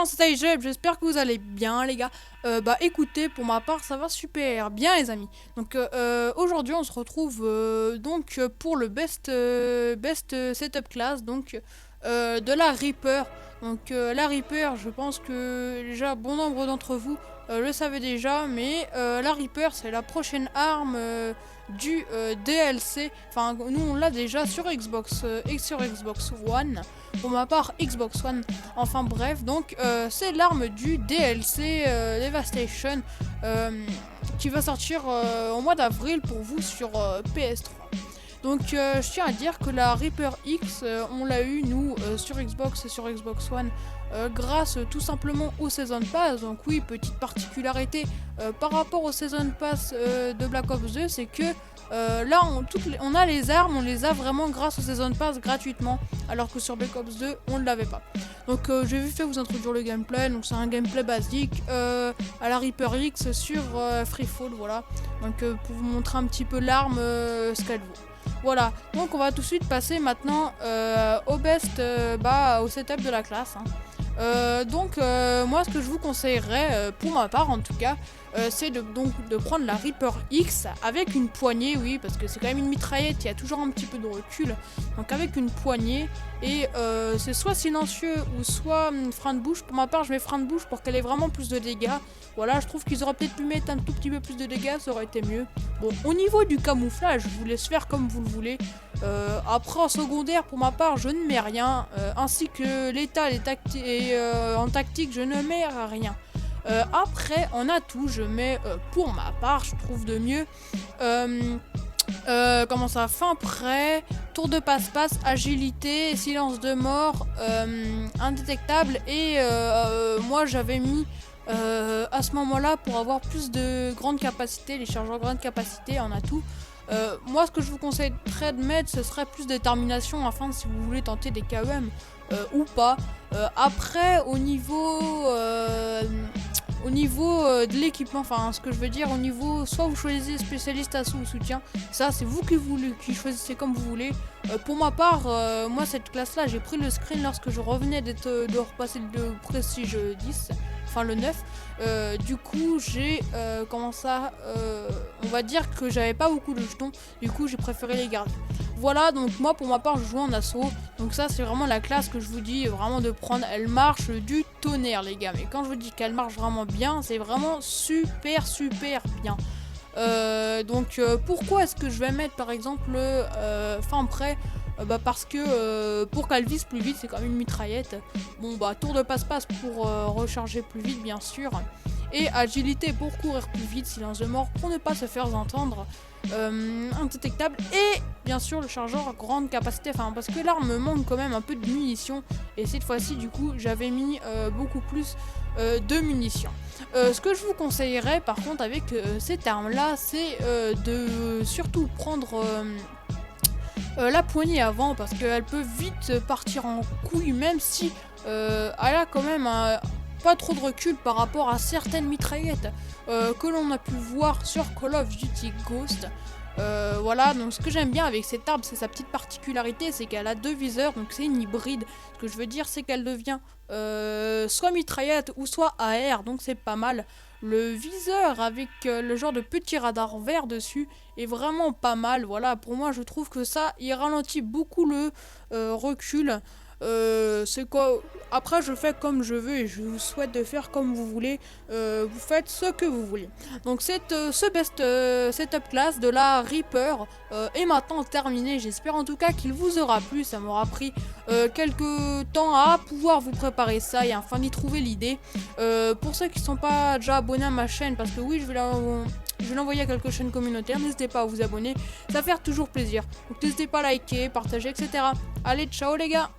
c'est Taïjeb, j'espère que vous allez bien les gars. Écoutez, pour ma part ça va super bien les amis. Donc aujourd'hui on se retrouve pour le best setup class de la Reaper. Donc la Reaper, je pense que déjà bon nombre d'entre vous le savez déjà, mais la Reaper c'est la prochaine arme du DLC. Enfin nous on l'a déjà sur Xbox et sur Xbox One. Pour ma part Xbox One. Enfin bref, donc c'est l'arme du DLC Devastation qui va sortir au mois d'avril pour vous sur PS3. Donc je tiens à dire que la Reaper X, on l'a eu nous sur Xbox et sur Xbox One grâce tout simplement au Season Pass. Donc oui, petite particularité par rapport au Season Pass de Black Ops 2, c'est que là on a les armes, on les a vraiment grâce au Season Pass gratuitement, alors que sur Black Ops 2 on ne l'avait pas. Donc j'ai vite fait vous introduire le gameplay. Donc c'est un gameplay basique à la Reaper X sur Freefall, voilà. Donc pour vous montrer un petit peu l'arme, ce qu'elle vaut. Voilà, donc on va tout de suite passer maintenant au setup de la classe. Moi ce que je vous conseillerais, pour ma part en tout cas, c'est de prendre la Reaper X avec une poignée, oui, parce que c'est quand même une mitraillette, il y a toujours un petit peu de recul, donc avec une poignée, et c'est soit silencieux ou soit frein de bouche. Pour ma part je mets frein de bouche pour qu'elle ait vraiment plus de dégâts. Voilà, je trouve qu'ils auraient peut-être pu mettre un tout petit peu plus de dégâts, ça aurait été mieux. Bon, au niveau du camouflage, je vous laisse faire comme vous le voulez. Après en secondaire, pour ma part, je ne mets rien, ainsi que l'état en tactique, je ne mets rien. Après, en atout, je mets, pour ma part, je trouve de mieux, fin prêt, tour de passe-passe, agilité, silence de mort, indétectable, et moi j'avais mis à ce moment-là, pour avoir plus de grande capacité, les chargeurs grande capacité en atout. Moi ce que je vous conseillerais de mettre, ce serait plus détermination, afin si vous voulez tenter des KEM ou pas. Après au niveau de l'équipement, enfin ce que je veux dire, au niveau, soit vous choisissez spécialiste assaut ou soutien, ça c'est vous qui choisissez comme vous voulez. Pour ma part, moi cette classe là, j'ai pris le screen lorsque je revenais de repasser le Prestige 10, enfin le 9. Du coup j'ai on va dire que j'avais pas beaucoup de jetons, du coup j'ai préféré les garder. Voilà, donc moi pour ma part je joue en assaut, donc ça c'est vraiment la classe que je vous dis vraiment de prendre. Elle marche du tonnerre les gars, mais quand je vous dis qu'elle marche vraiment bien, c'est vraiment super bien. Pourquoi est-ce que je vais mettre par exemple fin prêt, parce que pour qu'elle vise plus vite, c'est quand même une mitraillette. Bon tour de passe-passe pour recharger plus vite bien sûr, et agilité pour courir plus vite, silence de mort pour ne pas se faire entendre, indétectable, et bien sûr le chargeur à grande capacité, enfin parce que l'arme me manque quand même un peu de munitions, et cette fois-ci du coup j'avais mis beaucoup plus de munitions. Ce que je vous conseillerais par contre avec cette arme là, c'est de surtout prendre la poignée avant, parce qu'elle peut vite partir en couille, même si elle a quand même pas trop de recul par rapport à certaines mitraillettes que l'on a pu voir sur Call of Duty Ghost. Voilà, donc ce que j'aime bien avec cette arme, c'est sa petite particularité, c'est qu'elle a deux viseurs, donc c'est une hybride. Ce que je veux dire, c'est qu'elle devient soit mitraillette ou soit AR, donc c'est pas mal. Le viseur avec le genre de petit radar vert dessus est vraiment pas mal. Voilà, pour moi je trouve que ça, il ralentit beaucoup le recul. C'est quoi. Après je fais comme je veux, et je vous souhaite de faire comme vous voulez. Vous faites ce que vous voulez. Donc ce best setup class de la Reaper est maintenant terminé. J'espère en tout cas qu'il vous aura plu. Ça m'aura pris quelques temps à pouvoir vous préparer ça et enfin d'y trouver l'idée. Pour ceux qui ne sont pas déjà abonnés à ma chaîne, parce que oui je vais l'envoyer à quelques chaînes communautaires, n'hésitez pas à vous abonner, ça fait toujours plaisir. Donc n'hésitez pas à liker, partager, etc. Allez, ciao les gars!